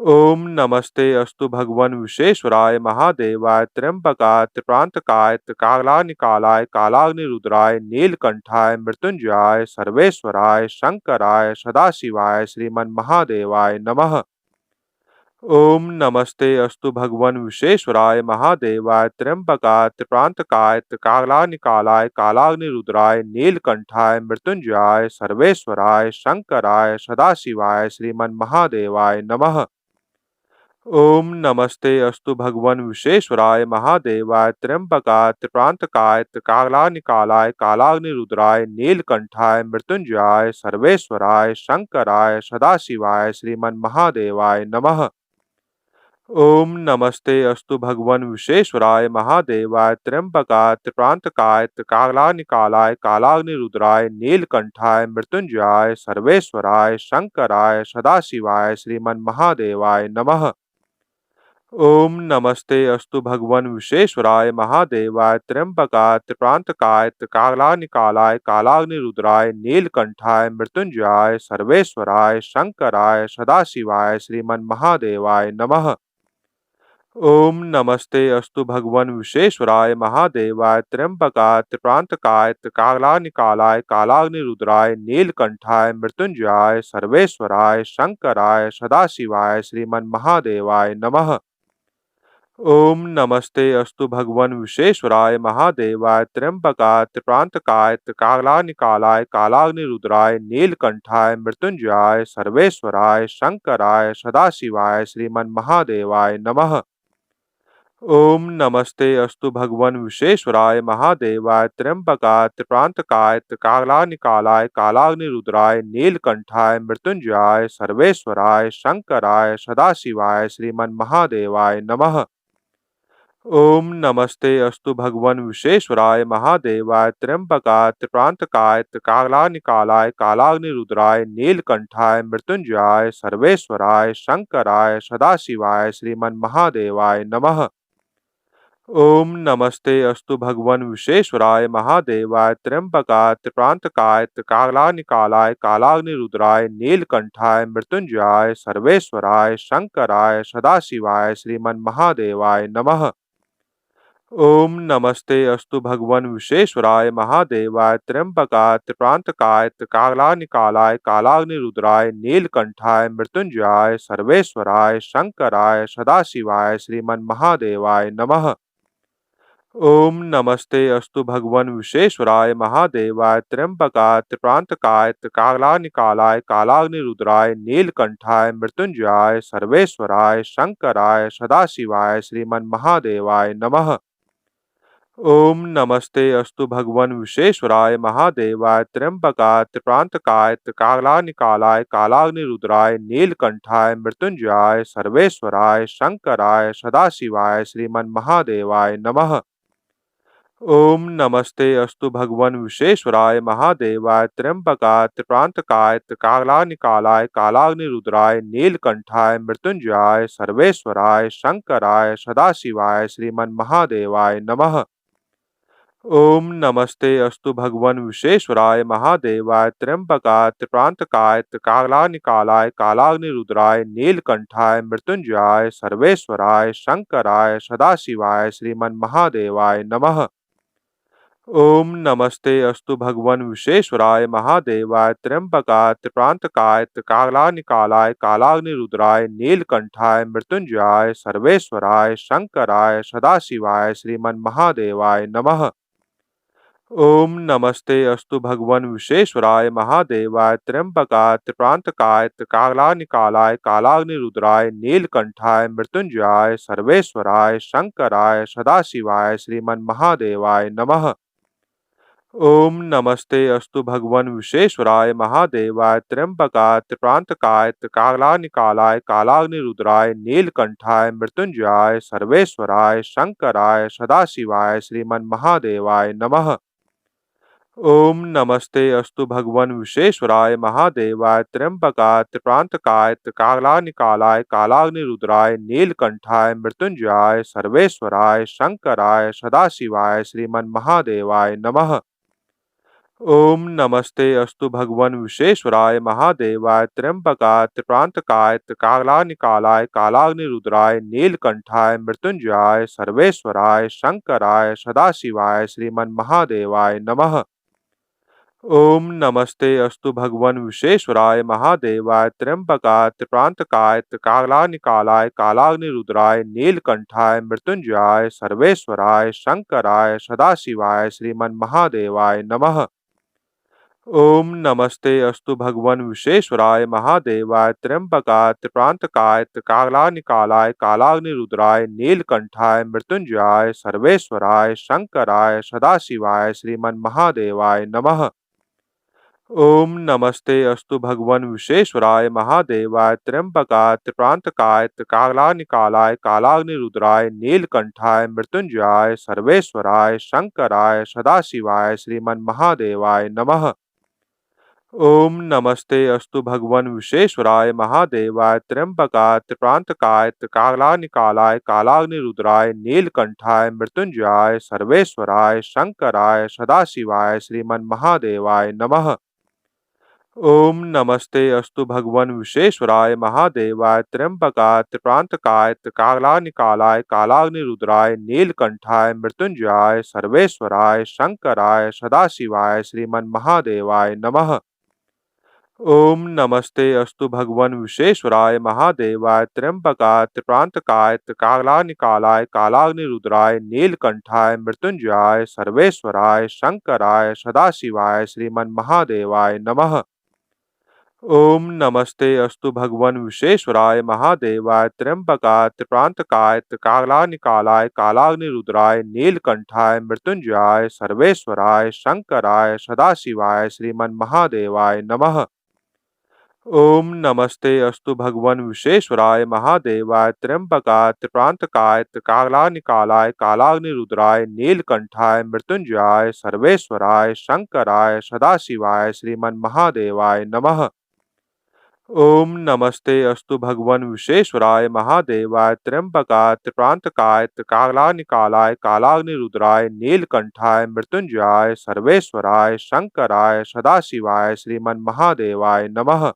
ओम नमस्ते अस्तु भगवन विश्वेश्वराय महादेवाय त्र्यंबकाय त्रिप्रांतकाय त्रिकालानिकालाय कालाग्निरुद्राय नीलकंठाय मृत्युंजयाय सर्वेश्वराय शंकराय सदाशिवाय श्रीमन महादेवाय नमः। ओम नमस्ते अस्तु भगवन विश्वेश्वराय महादेवाय त्र्यंबकाय त्रिप्रांतकाय त्रिकालानिकालाय कालाग्निरुद्राय नीलकंठाय मृत्युंजयाय सर्वेश्वराय शंकराय सदाशिवाय श्रीमन महादेवाय नमः। ओम नमस्ते अस्तु भगवन विश्वेश्वराय महादेवाय त्र्यंबकाय त्रिप्रांतकाय त्रिकालानिकालाय कालाग्निरुद्राय नीलकंठाय मृत्युंजयाय सर्वेश्वराय शंकराय सदाशिवाय श्रीमन महादेवाय नमः। ओम नमस्ते अस्तु भगवन विश्वेश्वराय महादेवाय त्र्यंबकाय त्रिप्रांतकाय त्रिकालानिकालाय कालाग्निरुद्राय नीलकंठाय मृत्युंजयाय सर्वेश्वराय शंकराय सदाशिवाय श्रीमन महादेवाय नमः। ओम नमस्ते अस्तु भगवन विश्वेश्वराय महादेवाय त्र्यंबकाय त्रिप्रांतकाय त्रिकालानिकालाय कालाग्निरुद्राय नीलकंठाय मृत्युंजयाय सर्वेश्वराय शंकराय सदाशिवाय श्रीमन महादेवाय नमः। ओम नमस्ते अस्तु भगवन विश्वेश्वराय महादेवाय त्र्यंबकाय त्रिप्रांतकाय त्रिकालानिकालाय कालाग्निरुद्राय नीलकंठाय मृत्युंजयाय सर्वेश्वराय शंकराय सदाशिवाय श्रीमन महादेवाय नमः। ओम नमस्ते अस्तु भगवन विश्वेश्वराय महादेवाय त्र्यंबकाय त्रिप्रांतकाय त्रिकालानिकालाय कालाग्निरुद्राय नीलकंठाय मृत्युंजयाय सर्वेश्वराय शंकराय सदाशिवाय श्रीमन महादेवाय नमः। ओम नमस्ते अस्तु भगवन विश्वेश्वराय महादेवाय त्र्यंबकाय त्रिप्रांतकाय त्रिकालानिकालाय कालाग्निरुद्राय नीलकंठाय मृत्युंजयाय सर्वेश्वराय शंकराय सदाशिवाय श्रीमन महादेवाय नमः। ओम नमस्ते अस्तु भगवन विश्वेश्वराय महादेवाय त्र्यंबकाय त्रिप्रांतकाय त्रिकालानिकालाय कालाग्निरुद्राय नीलकंठाय मृत्युंजयाय सर्वेश्वराय शंकराय सदाशिवाय श्रीमन महादेवाय नमः। ओम नमस्ते अस्तु भगवन विश्वेश्वराय महादेवाय त्र्यंबकाय त्रिप्रांतकाय त्रिकालानिकालाय कालाग्निरुद्राय नीलकंठाय मृत्युंजयाय सर्वेश्वराय शंकराय सदाशिवाय श्रीमन महादेवाय नमः। ओम नमस्ते अस्तु भगवन विश्वेश्वराय महादेवाय त्र्यंबकाय त्रिप्रांतकाय त्रिकालानिकालाय कालाग्निरुद्राय नीलकंठाय मृत्युंजयाय सर्वेश्वराय शंकराय सदाशिवाय श्रीमन महादेवाय नमः। ओम नमस्ते अस्तु भगवन विश्वेश्वराय महादेवाय त्र्यंबकाय त्रिप्रांतकाय त्रिकालानिकालाय कालाग्निरुद्राय नीलकंठाय मृत्युंजयाय सर्वेश्वराय शंकराय सदाशिवाय श्रीमन महादेवाय नमः। ओम नमस्ते अस्तु भगवन विश्वेश्वराय महादेवाय त्र्यंबकाय त्रिप्रांतकाय त्रिकालानिकालाय कालाग्निरुद्राय नीलकंठाय मृत्युंजयाय सर्वेश्वराय शंकराय सदाशिवाय श्रीमन महादेवाय नमः। ओम नमस्ते अस्तु भगवन विश्वेश्वराय महादेवाय त्र्यंबकाय त्रिप्रांतकाय त्रिकालानिकालाय कालाग्निरुद्राय नीलकंठाय मृत्युंजयाय सर्वेश्वराय शंकराय सदाशिवाय श्रीमन महादेवाय नमः। ओम नमस्ते अस्तु भगवन विश्वेश्वराय महादेवाय त्र्यंबकाय त्रिप्रांतकाय त्रिकालानिकालाय कालाग्निरुद्राय नीलकंठाय मृत्युंजयाय सर्वेश्वराय शंकराय सदाशिवाय श्रीमन महादेवाय नमः। ओम नमस्ते अस्तु भगवन विश्वेश्वराय महादेवाय त्र्यंबकाय त्रिप्रांतकाय त्रिकालानिकालाय कालाग्निरुद्राय नीलकंठाय मृत्युंजयाय सर्वेश्वराय शंकराय सदाशिवाय श्रीमन महादेवाय नमः। ओम नमस्ते अस्तु भगवन विश्वेश्वराय महादेवाय त्र्यंबकाय त्रिप्रांतकाय त्रिकालानिकालाय कालाग्निरुद्राय नीलकंठाय मृत्युंजयाय सर्वेश्वराय शंकराय सदाशिवाय श्रीमन महादेवाय नमः। ओम नमस्ते अस्तु भगवन विश्वेश्वराय महादेवाय त्र्यंबकाय त्रिप्रांतकाय त्रिकालानिकालाय कालाग्निरुद्राय नीलकंठाय मृत्युंजयाय सर्वेश्वराय शंकराय सदाशिवाय श्रीमन महादेवाय नमः। ओम नमस्ते अस्तु भगवन विश्वेश्वराय महादेवाय त्र्यंबकाय त्रिप्रांतकाय त्रिकालानिकालाय कालाग्निरुद्राय नीलकंठाय मृत्युंजयाय सर्वेश्वराय शंकराय सदाशिवाय श्रीमन महादेवाय नमः। ओम नमस्ते अस्तु भगवन विश्वेश्वराय महादेवाय त्र्यंबकाय त्रिप्रांतकाय त्रिकालानिकालाय कालाग्निरुद्राय नीलकंठाय मृत्युंजयाय सर्वेश्वराय शंकराय सदाशिवाय श्रीमन महादेवाय नमः। ओम नमस्ते अस्तु भगवन विश्वेश्वराय महादेवाय त्र्यंबकाय त्रिप्रांतकाय त्रिकालानिकालाय कालाग्निरुद्राय नीलकंठाय मृत्युंजयाय सर्वेश्वराय शंकराय सदाशिवाय श्रीमन महादेवाय नमः। ओम नमस्ते अस्तु भगवन विश्वेश्वराय महादेवाय त्र्यंबकाय त्रिप्रांतकाय त्रिकालानिकालाय कालाग्निरुद्राय नीलकंठाय मृत्युंजयाय सर्वेश्वराय शंकराय सदाशिवाय श्रीमन महादेवाय नमः। ओम नमस्ते अस्तु भगवन विश्वेश्वराय महादेवाय त्र्यंबकाय त्रिप्रांतकाय त्रिकालानिकालाय कालाग्निरुद्राय नीलकंठाय मृत्युंजयाय सर्वेश्वराय शंकराय सदाशिवाय श्रीमन महादेवाय नमः। ओम नमस्ते अस्तु भगवन विश्वेश्वराय महादेवाय त्र्यंबकाय त्रिप्रांतकाय त्रिकालानिकालाय कालाग्निरुद्राय नीलकंठाय मृत्युंजयाय सर्वेश्वराय शंकराय सदाशिवाय श्रीमन महादेवाय नमः। ओम नमस्ते अस्तु भगवन विश्वेश्वराय महादेवाय त्र्यंबकाय त्रिप्रांतकाय त्रिकालानिकालाय कालाग्निरुद्राय नीलकंठाय मृत्युंजयाय सर्वेश्वराय शंकराय सदाशिवाय श्रीमन महादेवाय नमः। ओम नमस्ते अस्तु भगवन विश्वेश्वराय महादेवाय त्र्यंबकाय त्रिप्रांतकाय त्रिकालानिकालाय कालाग्निरुद्राय नीलकंठाय मृत्युंजयाय सर्वेश्वराय शंकराय सदाशिवाय श्रीमन महादेवाय नमः। ओम नमस्ते अस्तु भगवन विश्वेश्वराय महादेवाय त्र्यंबकाय त्रिप्रांतकाय त्रिकालानिकालाय कालाग्निरुद्राय नीलकंठाय मृत्युंजयाय सर्वेश्वराय शंकराय सदाशिवाय श्रीमन महादेवाय नमः। ओम नमस्ते अस्तु भगवन विश्वेश्वराय महादेवाय त्र्यंबकाय त्रिप्रांतकाय त्रिकालानिकालाय कालाग्निरुद्राय नीलकंठाय मृत्युंजयाय सर्वेश्वराय शंकराय सदाशिवाय श्रीमन महादेवाय नमः। ओम नमस्ते अस्तु भगवन विश्वेश्वराय महादेवाय त्र्यंबकाय त्रिप्रांतकाय त्रिकालानिकालाय कालाग्निरुद्राय नीलकंठाय मृत्युंजयाय सर्वेश्वराय शंकराय सदाशिवाय श्रीमन महादेवाय नमः।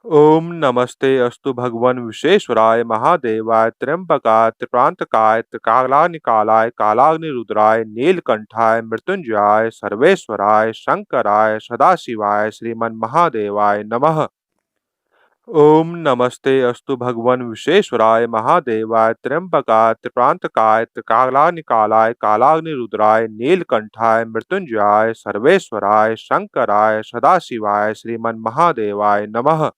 ओम नमस्ते अस्तु भगवन विश्वेश्वराय महादेवाय त्र्यंबकाय त्रिप्रांतकाय त्रिकालानिकालाय कालाग्निरुद्राय नीलकंठाय मृत्युंजयाय सर्वेश्वराय शंकराय सदाशिवाय श्रीमन महादेवाय नमः। ओम नमस्ते अस्तु भगवन विश्वेश्वराय महादेवाय त्र्यंबकाय त्रिप्रांतकाय त्रिकालानिकालाय कालाग्निरुद्राय नीलकंठाय मृत्युंजयाय सर्वेश्वराय शंकराय सदाशिवाय श्रीमन महादेवाय नमः।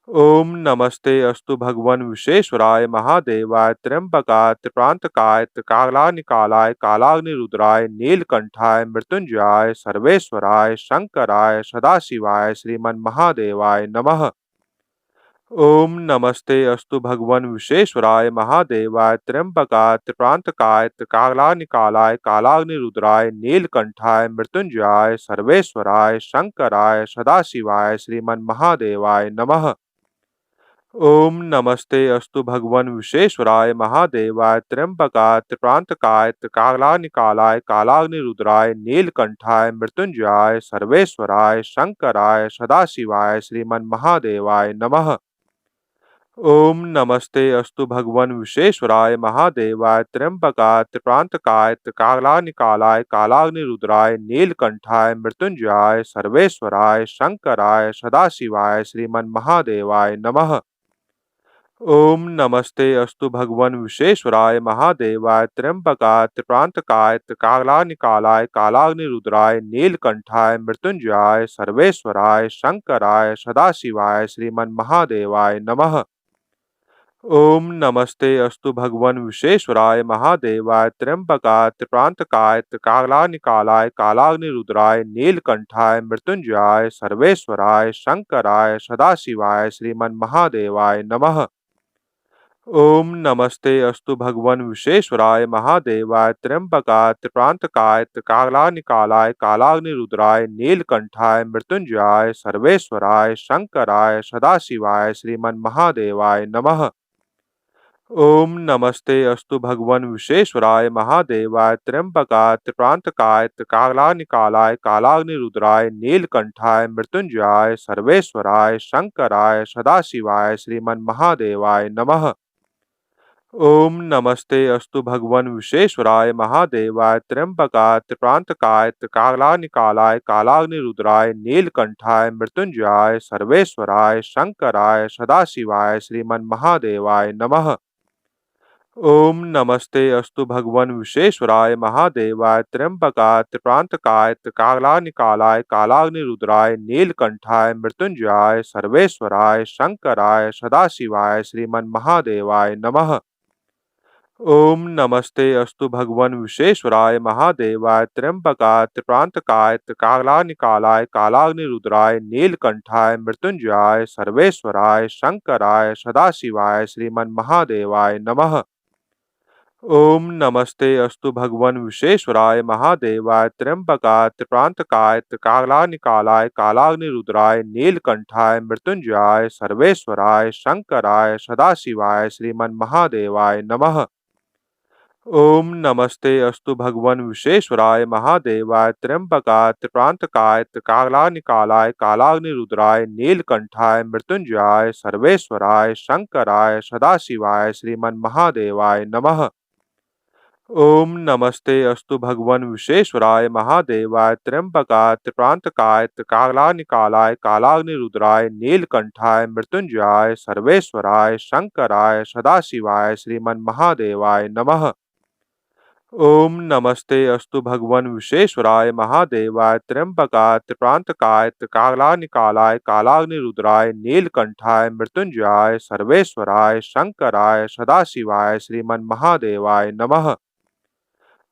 ओम नमस्ते अस्तु भगवन विश्वेश्वराय महादेवाय त्र्यंबकाय त्रिप्रांतकाय त्रिकालानिकालाय कालाग्निरुद्राय नीलकंठाय मृत्युंजयाय सर्वेश्वराय शंकराय सदाशिवाय श्रीमन महादेवाय नमः। ओम नमस्ते अस्तु भगवन विश्वेश्वराय महादेवाय त्र्यंबकाय त्रिप्रांतकाय त्रिकालानिकालाय कालाग्निरुद्राय नीलकंठाय मृत्युंजयाय सर्वेश्वराय शंकराय सदाशिवाय श्रीमन महादेवाय नमः। ओम नमस्ते अस्तु भगवन विश्वेश्वराय महादेवाय त्र्यंबकाय त्रिप्रांतकाय त्रिकालानिकालाय कालाग्निरुद्राय नीलकंठाय मृत्युंजयाय सर्वेश्वराय शंकराय सदाशिवाय श्रीमन महादेवाय नमः। ओम नमस्ते अस्तु भगवन विश्वेश्वराय महादेवाय त्र्यंबकाय त्रिप्रांतकाय त्रिकालानिकालाय कालाग्निरुद्राय नीलकंठाय मृत्युंजयाय सर्वेश्वराय शंकराय सदाशिवाय श्रीमन महादेवाय नमः। ओम नमस्ते अस्तु भगवन विश्वेश्वराय महादेवाय त्र्यंबकाय त्रिप्रांतकाय त्रिकालानिकालाय कालाग्निरुद्राय नीलकंठाय मृत्युंजयाय सर्वेश्वराय शंकराय सदाशिवाय श्रीमन महादेवाय नमः। ओम नमस्ते अस्तु भगवन विश्वेश्वराय महादेवाय त्र्यंबकाय त्रिप्रांतकाय त्रिकालानिकालाय कालाग्निरुद्राय नीलकंठाय मृत्युंजयाय सर्वेश्वराय शंकराय सदाशिवाय श्रीमन महादेवाय नमः। ओम नमस्ते अस्तु भगवन विश्वेश्वराय महादेवाय त्र्यंबकाय त्रिप्रांतकाय त्रिकालानिकालाय कालाग्निरुद्राय नीलकंठाय मृत्युंजयाय सर्वेश्वराय शंकराय सदाशिवाय श्रीमन महादेवाय नमः। ओम नमस्ते अस्तु भगवन विश्वेश्वराय महादेवाय त्र्यंबकाय त्रिप्रांतकाय त्रिकालानिकालाय कालाग्निरुद्राय नीलकंठाय मृत्युंजयाय सर्वेश्वराय शंकराय सदाशिवाय श्रीमन महादेवाय नमः। ओम नमस्ते अस्तु भगवन विश्वेश्वराय महादेवाय त्र्यंबकाय त्रिप्रांतकाय त्रिकालानिकालाय कालाग्निरुद्राय नीलकंठाय मृत्युंजयाय सर्वेश्वराय शंकराय सदाशिवाय श्रीमन महादेवाय नमः। ओम नमस्ते अस्तु भगवन विश्वेश्वराय महादेवाय त्र्यंबकाय त्रिप्रांतकाय त्रिकालानिकालाय कालाग्निरुद्राय नीलकंठाय मृत्युंजयाय सर्वेश्वराय शंकराय सदाशिवाय श्रीमन महादेवाय नमः। ओम नमस्ते अस्तु भगवन विश्वेश्वराय महादेवाय त्र्यंबकाय त्रिप्रांतकाय त्रिकालानिकालाय कालाग्निरुद्राय नीलकंठाय मृत्युंजयाय सर्वेश्वराय शंकराय सदाशिवाय श्रीमन महादेवाय नमः। ओम नमस्ते अस्तु भगवन विश्वेश्वराय महादेवाय त्र्यंबकाय त्रिप्रांतकाय त्रिकालानिकालाय कालाग्निरुद्राय नीलकंठाय मृत्युंजयाय सर्वेश्वराय शंकराय सदाशिवाय श्रीमन महादेवाय नमः। ओम नमस्ते अस्तु भगवन विश्वेश्वराय महादेवाय त्र्यंबकाय त्रिप्रांतकाय त्रिकालानिकालाय कालाग्निरुद्राय नीलकंठाय मृत्युंजयाय सर्वेश्वराय शंकराय सदाशिवाय श्रीमन महादेवाय नमः। ओम नमस्ते अस्तु भगवन विश्वेश्वराय महादेवाय त्र्यंबकाय त्रिप्रांतकाय त्रिकालानिकालाय कालाग्निरुद्राय नीलकंठाय मृत्युंजयाय सर्वेश्वराय शंकराय सदाशिवाय श्रीमन महादेवाय नमः। ओम नमस्ते अस्तु भगवन विश्वेश्वराय महादेवाय त्र्यंबकाय त्रिप्रांतकाय त्रिकालानिकालाय कालाग्निरुद्राय नीलकंठाय मृत्युंजयाय सर्वेश्वराय शंकराय सदाशिवाय श्रीमन महादेवाय नमः।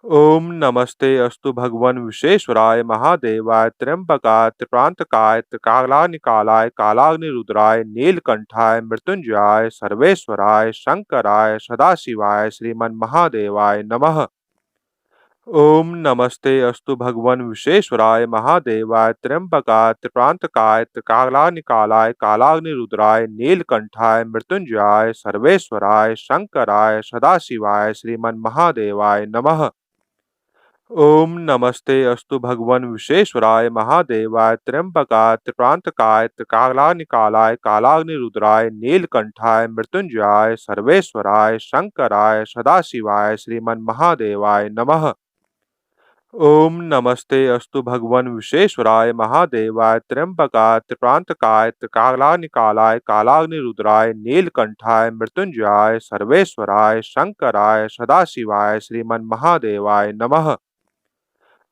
ओम नमस्ते अस्तु भगवन विश्वेश्वराय महादेवाय त्र्यंबकाय त्रिप्रांतकाय त्रिकालानिकालाय कालाग्निरुद्राय नीलकंठाय मृत्युंजयाय सर्वेश्वराय शंकराय सदाशिवाय श्रीमन महादेवाय नमः। ओम नमस्ते अस्तु भगवन विश्वेश्वराय महादेवाय त्र्यंबकाय त्रिप्रांतकाय त्रिकालानिकालाय कालाग्निरुद्राय नीलकंठाय मृत्युंजयाय सर्वेश्वराय शंकराय सदाशिवाय श्रीमन महादेवाय नमः। ओम नमस्ते अस्तु भगवन विश्वेश्वराय महादेवाय त्र्यंबकाय त्रिप्रांतकाय त्रिकालानिकालाय कालाग्निरुद्राय नीलकंठाय मृत्युंजयाय सर्वेश्वराय शंकराय सदाशिवाय श्रीमन महादेवाय नमः। ओम नमस्ते अस्तु भगवन विश्वेश्वराय महादेवाय त्र्यंबकाय त्रिप्रांतकाय त्रिकालानिकालाय कालाग्निरुद्राय नीलकंठाय मृत्युंजयाय सर्वेश्वराय शंकराय सदाशिवाय श्रीमन महादेवाय नमः।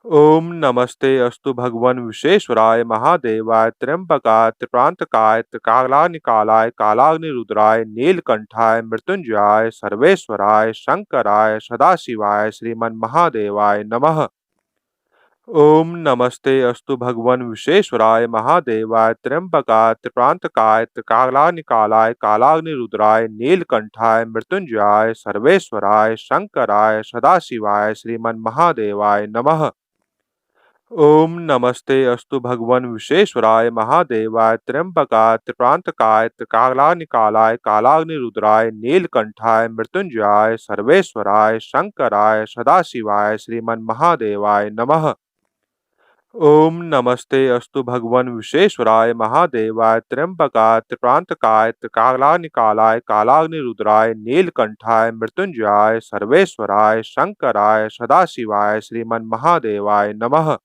ओम नमस्ते अस्तु भगवन विश्वेश्वराय महादेवाय त्र्यंबकाय त्रिप्रांतकाय त्रिकालानिकालाय कालाग्निरुद्राय नीलकंठाय मृत्युंजयाय सर्वेश्वराय शंकराय सदाशिवाय श्रीमन महादेवाय नमः। ओम नमस्ते अस्तु भगवन विश्वेश्वराय महादेवाय त्र्यंबकाय त्रिप्रांतकाय त्रिकालानिकालाय कालाग्निरुद्राय नीलकंठाय मृत्युंजयाय सर्वेश्वराय शंकराय सदाशिवाय श्रीमन महादेवाय नमः। ओम नमस्ते अस्तु भगवन विश्वेश्वराय महादेवाय त्र्यंबकाय त्रिप्रांतकाय त्रिकालानिकालाय कालाग्निरुद्राय नीलकंठाय मृत्युंजयाय सर्वेश्वराय शंकराय सदाशिवाय श्रीमन महादेवाय नमः। ओम नमस्ते अस्तु भगवन विश्वेश्वराय महादेवाय त्र्यंबकाय त्रिप्रांतकाय त्रिकालानिकालाय कालाग्निरुद्राय नीलकंठाय मृत्युंजयाय सर्वेश्वराय शंकराय सदाशिवाय श्रीमन महादेवाय नमः।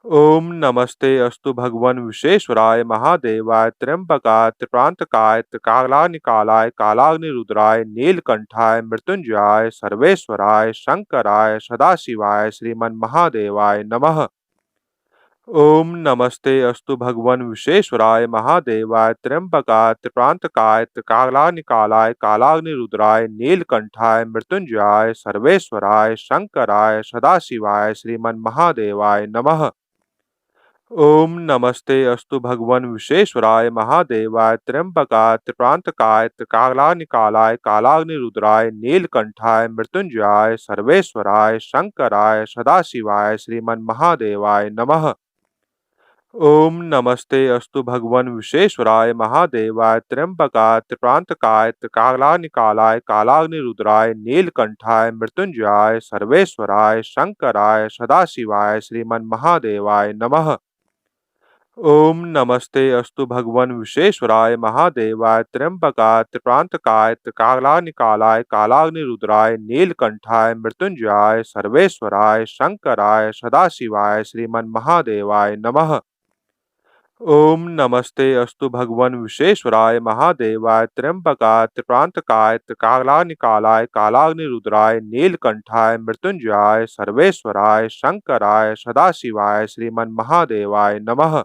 ओम नमस्ते अस्तु भगवन विश्वेश्वराय महादेवाय त्र्यंबकाय त्रिप्रांतकाय त्रिकालानिकालाय कालाग्निरुद्राय नीलकंठाय मृत्युंजयाय सर्वेश्वराय शंकराय सदाशिवाय श्रीमन महादेवाय नमः। ओम नमस्ते अस्तु भगवन विश्वेश्वराय महादेवाय त्र्यंबकाय त्रिप्रांतकाय त्रिकालानिकालाय कालाग्निरुद्राय नीलकंठाय मृत्युंजयाय सर्वेश्वराय शंकराय सदाशिवाय श्रीमन महादेवाय नमः। ओम नमस्ते अस्तु भगवन विश्वेश्वराय महादेवाय त्र्यंबकाय त्रिप्रांतकाय त्रिकालानिकालाय कालाग्निरुद्राय नीलकंठाय मृत्युंजयाय सर्वेश्वराय शंकराय सदाशिवाय श्रीमन महादेवाय नमः। ओम नमस्ते अस्तु भगवन विश्वेश्वराय महादेवाय त्र्यंबकाय त्रिप्रांतकाय त्रिकालानिकालाय कालाग्निरुद्राय नीलकंठाय मृत्युंजयाय सर्वेश्वराय शंकराय सदाशिवाय श्रीमन महादेवाय नमः। ओम नमस्ते अस्तु भगवन विश्वेश्वराय महादेवाय त्र्यंबकाय त्रिप्रांतकाय त्रिकालानिकालाय कालाग्निरुद्राय नीलकंठाय मृत्युंजयाय सर्वेश्वराय शंकराय सदाशिवाय श्रीमन महादेवाय नमः। ओम नमस्ते अस्तु भगवन विश्वेश्वराय महादेवाय त्र्यंबकाय त्रिप्रांतकाय त्रिकालानिकालाय कालाग्निरुद्राय नीलकंठाय मृत्युंजयाय सर्वेश्वराय शंकराय सदाशिवाय श्रीमन महादेवाय नमः।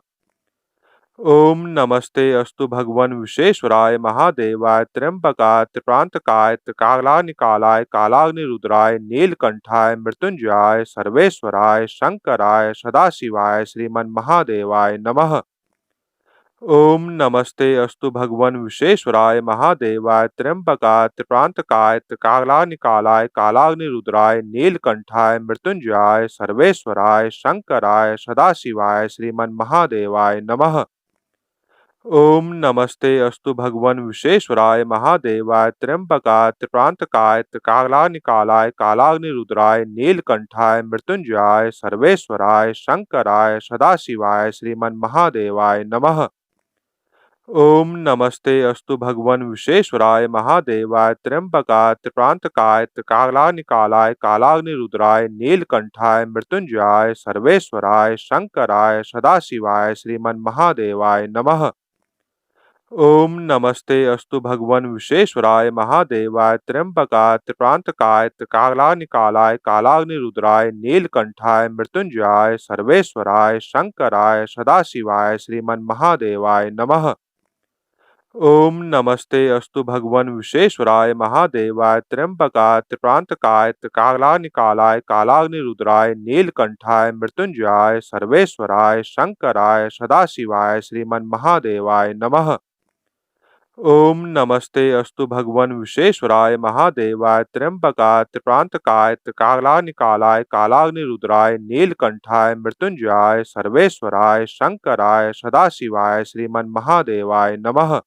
ओम नमस्ते अस्तु भगवन विश्वेश्वराय महादेवाय त्र्यंबकाय त्रिप्रांतकाय त्रिकालानिकालाय कालाग्निरुद्राय नीलकंठाय मृत्युंजयाय सर्वेश्वराय शंकराय सदाशिवाय श्रीमन महादेवाय नमः। ओम नमस्ते अस्तु भगवन विश्वेश्वराय महादेवाय त्र्यंबकाय त्रिप्रांतकाय त्रिकालानिकालाय कालाग्निरुद्राय नीलकंठाय मृत्युंजयाय सर्वेश्वराय शंकराय सदाशिवाय श्रीमन महादेवाय नमः। ओम नमस्ते अस्तु भगवन विश्वेश्वराय महादेवाय त्र्यंबकाय त्रिप्रांतकाय त्रिकालानिकालाय कालाग्निरुद्राय नीलकंठाय मृत्युंजयाय सर्वेश्वराय शंकराय सदाशिवाय श्रीमन महादेवाय नमः। ओम नमस्ते अस्तु भगवन विश्वेश्वराय महादेवाय त्र्यंबकाय त्रिप्रांतकाय त्रिकालानिकालाय कालाग्निरुद्राय नीलकंठाय मृत्युंजयाय सर्वेश्वराय शंकराय सदाशिवाय श्रीमन महादेवाय नमः। ओम नमस्ते अस्तु भगवन विश्वेश्वराय महादेवाय त्र्यंबकाय त्रिप्रांतकाय त्रिकालानिकालाय कालाग्निरुद्राय नीलकंठाय मृत्युंजयाय सर्वेश्वराय शंकराय सदाशिवाय श्रीमन महादेवाय नमः। ओम नमस्ते अस्तु भगवन विश्वेश्वराय महादेवाय त्र्यंबकाय त्रिप्रांतकाय त्रिकालानिकालाय कालाग्निरुद्राय नीलकंठाय मृत्युंजयाय सर्वेश्वराय शंकराय सदाशिवाय श्रीमन महादेवाय नमः। ओम नमस्ते अस्तु भगवन विश्वेश्वराय महादेवाय त्र्यंबकाय त्रिप्रांतकाय त्रिकालानिकालाय कालाग्निरुद्राय नीलकंठाय मृत्युंजयाय सर्वेश्वराय शंकराय सदाशिवाय श्रीमन महादेवाय नमः।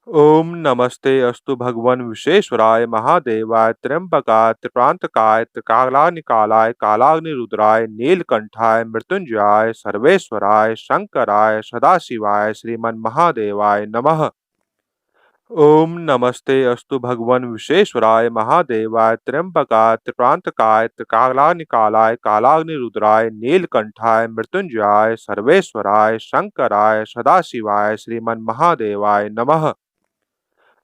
ओम नमस्ते अस्तु भगवन विश्वेश्वराय महादेवाय त्र्यंबकाय त्रिप्रांतकाय त्रिकालानिकालाय कालाग्निरुद्राय नीलकंठाय मृत्युंजयाय सर्वेश्वराय शंकराय सदाशिवाय श्रीमन महादेवाय नमः। ओम नमस्ते अस्तु भगवन विश्वेश्वराय महादेवाय त्र्यंबकाय त्रिप्रांतकाय त्रिकालानिकालाय कालाग्निरुद्राय नीलकंठाय मृत्युंजयाय सर्वेश्वराय शंकराय सदाशिवाय श्रीमन महादेवाय नमः।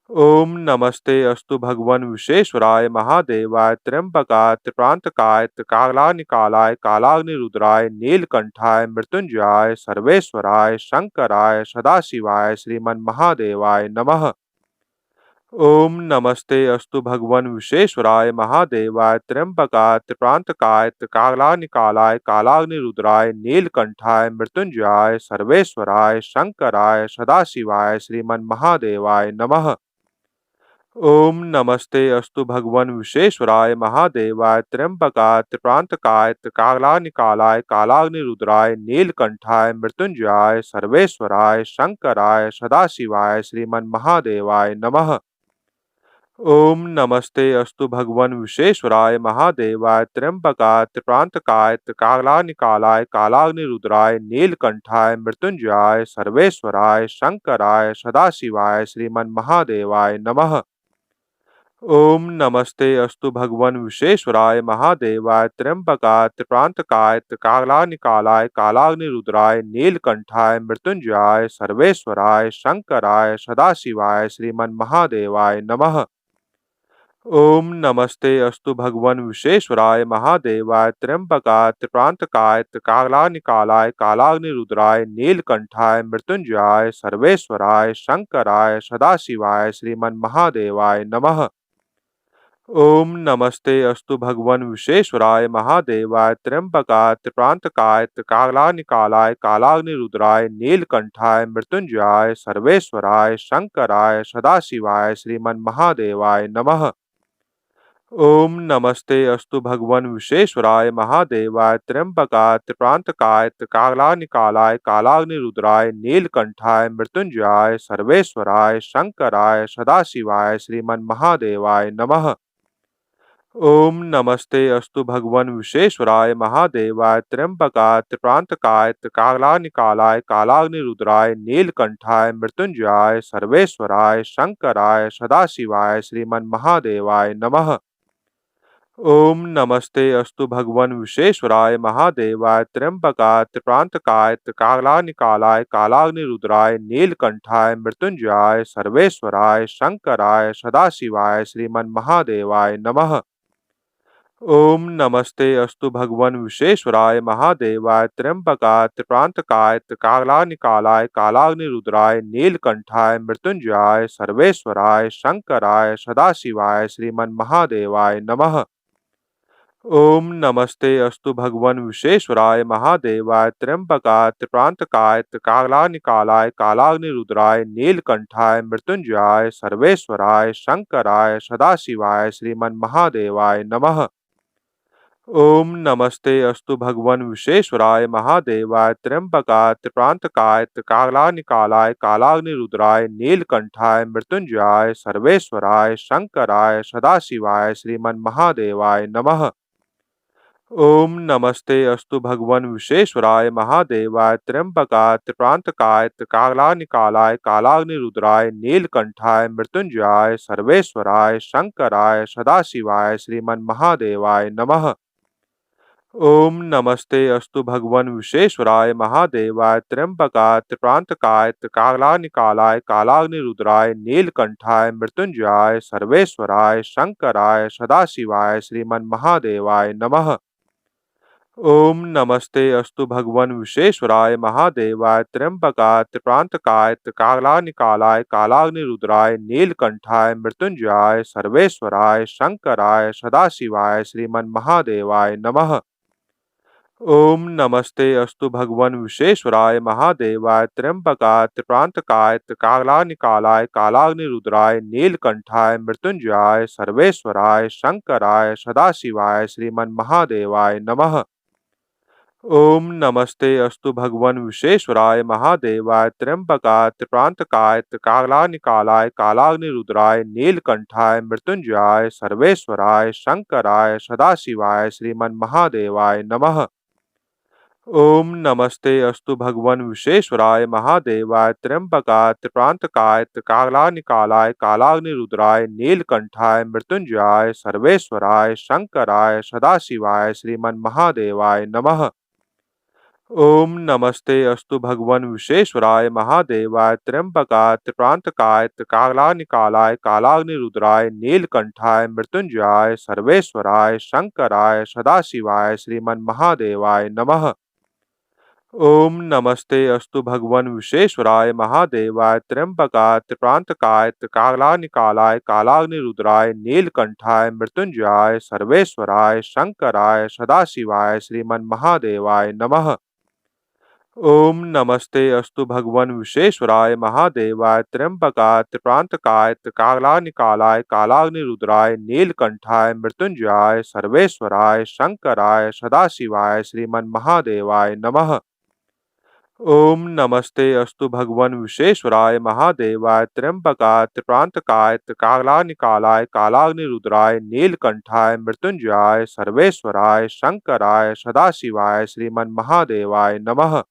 ओम नमस्ते अस्तु भगवन विश्वेश्वराय महादेवाय त्र्यंबकाय त्रिप्रांतकाय त्रिकालानिकालाय कालाग्निरुद्राय नीलकंठाय मृत्युंजयाय सर्वेश्वराय शंकराय सदाशिवाय श्रीमन महादेवाय नमः। ओम नमस्ते अस्तु भगवन विश्वेश्वराय महादेवाय त्र्यंबकाय त्रिप्रांतकाय त्रिकालानिकालाय कालाग्निरुद्राय नीलकंठाय मृत्युंजयाय सर्वेश्वराय शंकराय सदाशिवाय श्रीमन महादेवाय नमः। ओम नमस्ते अस्तु भगवन विश्वेश्वराय महादेवाय त्र्यंबकाय त्रिप्रांतकाय त्रिकालानिकालाय कालाग्निरुद्राय नीलकंठाय मृत्युंजयाय सर्वेश्वराय शंकराय सदाशिवाय श्रीमन महादेवाय नमः। ओम नमस्ते अस्तु भगवन विश्वेश्वराय महादेवाय त्र्यंबकाय त्रिप्रांतकाय त्रिकालानिकालाय कालाग्निरुद्राय नीलकंठाय मृत्युंजयाय सर्वेश्वराय शंकराय सदाशिवाय श्रीमन महादेवाय नमः। ओम नमस्ते अस्तु भगवन विश्वेश्वराय महादेवाय त्र्यंबकाय त्रिप्रांतकाय त्रिकालानिकालाय कालाग्निरुद्राय नीलकंठाय मृत्युंजयाय सर्वेश्वराय शंकराय सदाशिवाय श्रीमन महादेवाय नमः। ओम नमस्ते अस्तु भगवन विश्वेश्वराय महादेवाय त्र्यंबकाय त्रिप्रांतकाय त्रिकालानिकालाय कालाग्निरुद्राय नीलकंठाय मृत्युंजयाय सर्वेश्वराय शंकराय सदाशिवाय श्रीमन महादेवाय नमः। ओम नमस्ते अस्तु भगवन विश्वेश्वराय महादेवाय त्र्यंबकाय त्रिप्रांतकाय त्रिकालानिकालाय कालाग्निरुद्राय नीलकंठाय मृत्युंजयाय सर्वेश्वराय शंकराय सदाशिवाय श्रीमन महादेवाय नमः। ओम नमस्ते अस्तु भगवान विश्वेश्वराय महादेवाय त्र्यंबकाय त्रिप्रांतकाय त्रिकालानिकालाय कालाग्निरुद्राय नीलकंठाय मृत्युंजयाय सर्वेश्वराय शंकराय सदाशिवाय श्रीमन महादेवाय नमः। ओम नमस्ते अस्तु भगवान विश्वेश्वराय महादेवाय त्र्यंबकाय त्रिप्रांतकाय त्रिकालानिकालाय कालाग्निरुद्राय नीलकंठाय मृत्युंजयाय सर्वेश्वराय शंकराय सदाशिवाय श्रीमन महादेवाय नमः। ओम नमस्ते अस्तु भगवान विश्वेश्वराय महादेवाय त्र्यंबकाय त्रिप्रांतकाय त्रिकालानिकालाय कालाग्निरुद्राय नीलकंठाय मृत्युंजयाय सर्वेश्वराय शंकराय सदाशिवाय श्रीमन महादेवाय नमः। ओम नमस्ते अस्तु भगवान विश्वेश्वराय महादेवाय त्र्यंबकाय त्रिप्रांतकाय त्रिकालानिकालाय कालाग्निरुद्राय नीलकंठाय मृत्युंजयाय सर्वेश्वराय शंकराय सदाशिवाय श्रीमन महादेवाय नमः। ओम नमस्ते अस्तु भगवान विश्वेश्वराय महादेवाय त्र्यंबकाय त्रिप्रांतकाय त्रिकालानिकालाय कालाग्निरुद्राय नीलकंठाय मृत्युंजयाय सर्वेश्वराय शंकराय सदाशिवाय श्रीमन महादेवाय नमः। ओम नमस्ते अस्तु भगवान विश्वेश्वराय महादेवाय त्र्यंबकाय त्रिप्रांतकाय त्रिकालानिकालाय कालाग्निरुद्राय नीलकंठाय मृत्युंजयाय सर्वेश्वराय शंकराय सदाशिवाय श्रीमन महादेवाय नमः। ओम नमस्ते अस्तु भगवान विश्वेश्वराय महादेवाय त्र्यंबकाय त्रिप्रांतकाय त्रिकालानिकालाय कालाग्निरुद्राय नीलकंठाय मृत्युंजयाय सर्वेश्वराय शंकराय सदाशिवाय श्रीमन महादेवाय नमः। ओम नमस्ते अस्तु भगवान विश्वेश्वराय महादेवाय त्र्यंबकाय त्रिप्रांतकाय त्रिकालानिकालाय कालाग्निरुद्राय नीलकंठाय मृत्युंजयाय सर्वेश्वराय शंकराय सदाशिवाय श्रीमन महादेवाय नमः। ओम नमस्ते अस्तु भगवान विश्वेश्वराय महादेवाय त्र्यंबकाय त्रिप्रांतकाय त्रिकालानिकालाय कालाग्निरुद्राय नीलकंठाय मृत्युंजयाय सर्वेश्वराय शंकराय सदाशिवाय श्रीमन महादेवाय नमः। ओम नमस्ते अस्तु भगवान विश्वेश्वराय महादेवाय त्र्यंबकाय त्रिप्रांतकाय त्रिकालानिकालाय कालाग्निरुद्राय नीलकंठाय मृत्युंजयाय सर्वेश्वराय शंकराय सदाशिवाय श्रीमन महादेवाय नमः। ओम नमस्ते अस्तु भगवान विश्वेश्वराय महादेवाय त्र्यंबकाय त्रिप्रांतकाय त्रिकालानिकालाय कालाग्निरुद्राय नीलकंठाय मृत्युंजयाय सर्वेश्वराय शंकराय सदाशिवाय श्रीमन महादेवाय नमः। ओम नमस्ते अस्तु भगवान विश्वेश्वराय महादेवाय त्र्यंबकाय त्रिप्रांतकाय त्रिकालानिकालाय कालाग्निरुद्राय नीलकंठाय मृत्युंजयाय सर्वेश्वराय शंकराय सदाशिवाय श्रीमन महादेवाय नमः। ओम नमस्ते अस्तु भगवान विश्वेश्वराय महादेवाय त्र्यंबकाय त्रिप्रांतकाय त्रिकालानिकालाय कालाग्निरुद्राय नीलकंठाय मृत्युंजयाय सर्वेश्वराय शंकराय सदाशिवाय श्रीमन महादेवाय नमः। ओम नमस्ते अस्तु भगवान विश्वेश्वराय महादेवाय त्र्यंबकाय त्रिप्रांतकाय त्रिकालानिकालाय कालाग्निरुद्राय नीलकंठाय मृत्युंजयाय सर्वेश्वराय शंकराय सदाशिवाय श्रीमन महादेवाय नमः। ओम नमस्ते अस्तु भगवान विश्वेश्वराय महादेवाय त्र्यंबकाय त्रिप्रांतकाय त्रिकालानिकालाय कालाग्निरुद्राय नीलकंठाय मृत्युंजयाय सर्वेश्वराय शंकराय सदाशिवाय श्रीमन महादेवाय नमः। ओम नमस्ते अस्तु भगवान विश्वेश्वराय महादेवाय त्र्यंबकाय त्रिप्रांतकाय त्रिकालानिकालाय कालाग्निरुद्राय नीलकंठाय मृत्युंजयाय सर्वेश्वराय शंकराय सदाशिवाय श्रीमन महादेवाय नमः।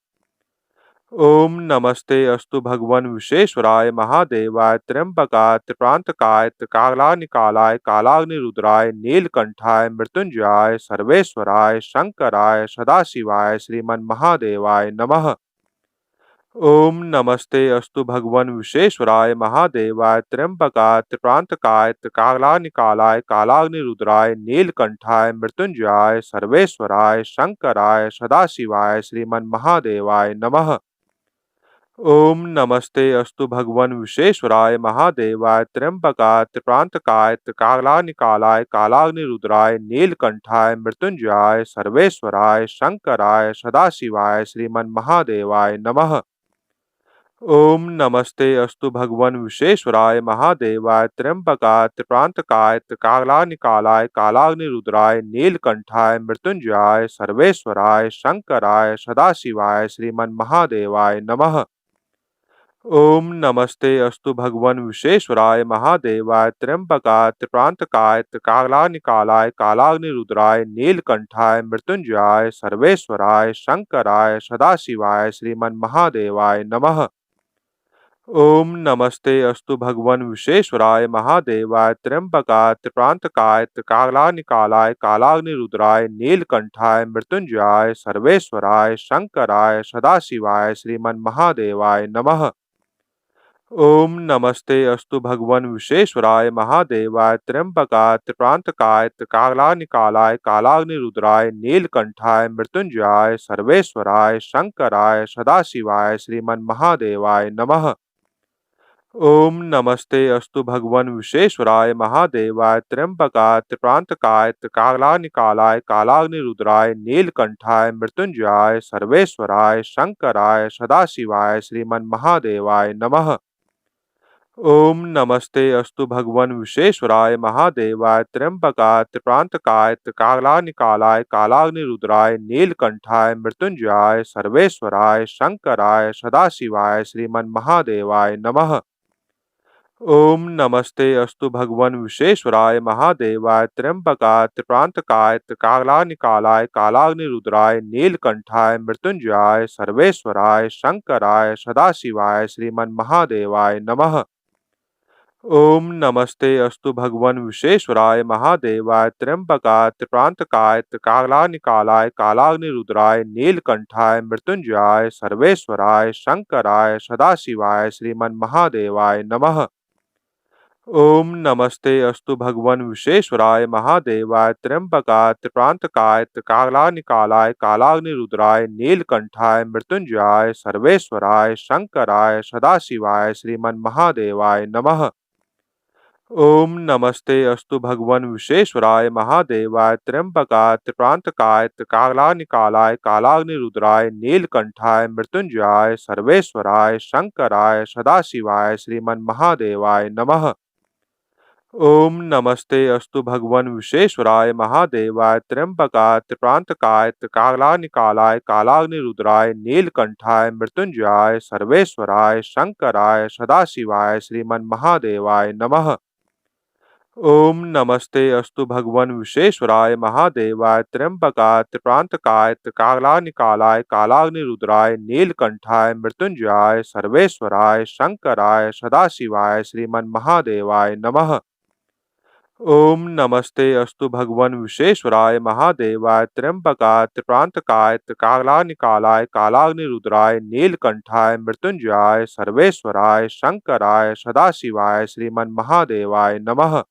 ओम नमस्ते अस्तु भगवान विश्वेश्वराय महादेवाय त्र्यंबकाय त्रिप्रांतकाय त्रिकालानिकालाय कालाग्निरुद्राय नीलकंठाय मृत्युंजयाय सर्वेश्वराय शंकराय सदाशिवाय श्रीमन महादेवाय नमः। ओम नमस्ते अस्तु भगवान विश्वेश्वराय महादेवाय त्र्यंबकाय त्रिप्रांतकाय त्रिकालानिकालाय कालाग्निरुद्राय नीलकंठाय मृत्युंजयाय सर्वेश्वराय शंकराय सदाशिवाय श्रीमन महादेवाय नमः। ओम नमस्ते अस्तु भगवान विश्वेश्वराय महादेवाय त्र्यंबकाय त्रिप्रांतकाय त्रिकालानिकालाय कालाग्निरुद्राय नीलकंठाय मृत्युंजयाय सर्वेश्वराय शंकराय सदाशिवाय श्रीमन महादेवाय नमः। ओम नमस्ते अस्तु भगवन विश्वेश्वराय महादेवाय त्र्यंबकाय त्रिप्रांतकाय त्रिकालानिकालाय कालाग्निरुद्राय नीलकंठाय मृत्युंजयाय सर्वेश्वराय शंकराय सदाशिवाय श्रीमन महादेवाय नमः। ओम नमस्ते अस्तु भगवन विश्वेश्वराय महादेवाय त्र्यंबकाय त्रिप्रांतकाय त्रिकालानिकालाय कालाग्निरुद्राय नीलकंठाय मृत्युंजयाय सर्वेश्वराय शंकराय सदाशिवाय श्रीमन महादेवाय नमः। ओम नमस्ते अस्तु भगवन विश्वेश्वराय महादेवाय त्र्यंबकाय त्रिप्रांतकाय त्रिकालानिकालाय कालाग्निरुद्राय नीलकंठाय मृत्युंजयाय सर्वेश्वराय शंकराय सदाशिवाय श्रीमन महादेवाय नमः। ओम नमस्ते अस्तु भगवन विश्वेश्वराय महादेवाय त्र्यंबकाय त्रिप्रांतकाय त्रिकालानिकालाय कालाग्निरुद्राय नीलकंठाय मृत्युंजयाय सर्वेश्वराय शंकराय सदाशिवाय श्रीमन महादेवाय नमः। ओम नमस्ते अस्तु भगवन विश्वेश्वराय महादेवाय त्र्यंबकाय त्रिप्रांतकाय त्रिकालानिकालाय कालाग्निरुद्राय नीलकंठाय मृत्युंजयाय सर्वेश्वराय शंकराय सदाशिवाय श्रीमन महादेवाय नमः। ओम नमस्ते अस्तु भगवन विश्वेश्वराय महादेवाय त्र्यंबकाय त्रिप्रांतकाय त्रिकालानिकालाय कालाग्निरुद्राय नीलकंठाय मृत्युंजयाय सर्वेश्वराय शंकराय सदाशिवाय श्रीमन महादेवाय नमः। ओम नमस्ते अस्तु भगवन विश्वेश्वराय महादेवाय त्र्यंबकाय त्रिप्रांतकाय त्रिकालानिकालाय कालाग्निरुद्राय नीलकंठाय मृत्युंजयाय सर्वेश्वराय शंकराय सदाशिवाय श्रीमन महादेवाय नमः। ओम नमस्ते अस्तु भगवन विश्वेश्वराय महादेवाय त्र्यंबकाय त्रिप्रांतकाय त्रिकालानिकालाय कालाग्निरुद्राय नीलकंठाय मृत्युंजयाय सर्वेश्वराय शंकराय सदाशिवाय श्रीमन महादेवाय नमः। ओम नमस्ते अस्तु भगवन विश्वेश्वराय महादेवाय त्र्यंबकाय त्रिप्रांतकाय त्रिकालानिकालाय कालाग्निरुद्राय नीलकंठाय मृत्युंजयाय सर्वेश्वराय शंकराय सदाशिवाय श्रीमन महादेवाय नमः। ओम नमस्ते अस्तु भगवन विश्वेश्वराय महादेवाय त्र्यंबकाय त्रिप्रांतकाय त्रिकालानिकालाय कालाग्निरुद्राय नीलकंठाय मृत्युंजयाय सर्वेश्वराय शंकराय सदाशिवाय श्रीमन महादेवाय नमः। ओम नमस्ते अस्तु भगवन विश्वेश्वराय महादेवाय त्र्यंबकाय त्रिप्रांतकाय त्रिकालानिकालाय कालाग्निरुद्राय नीलकंठाय मृत्युंजयाय सर्वेश्वराय शंकराय सदाशिवाय श्रीमन महादेवाय नमः। ओम नमस्ते अस्तु भगवन विश्वेश्वराय महादेवाय त्र्यंबकाय त्रिप्रांतकाय त्रिकालानिकालाय कालाग्निरुद्राय नीलकंठाय मृत्युंजयाय सर्वेश्वराय शंकराय सदाशिवाय श्रीमन महादेवाय नमः। ओम नमस्ते अस्तु भगवन विश्वेश्वराय महादेवाय त्र्यंबकाय त्रिप्रांतकाय त्रिकालानिकालाय कालाग्निरुद्राय नीलकंठाय मृत्युंजयाय सर्वेश्वराय शंकराय सदाशिवाय श्रीमन महादेवाय नमः।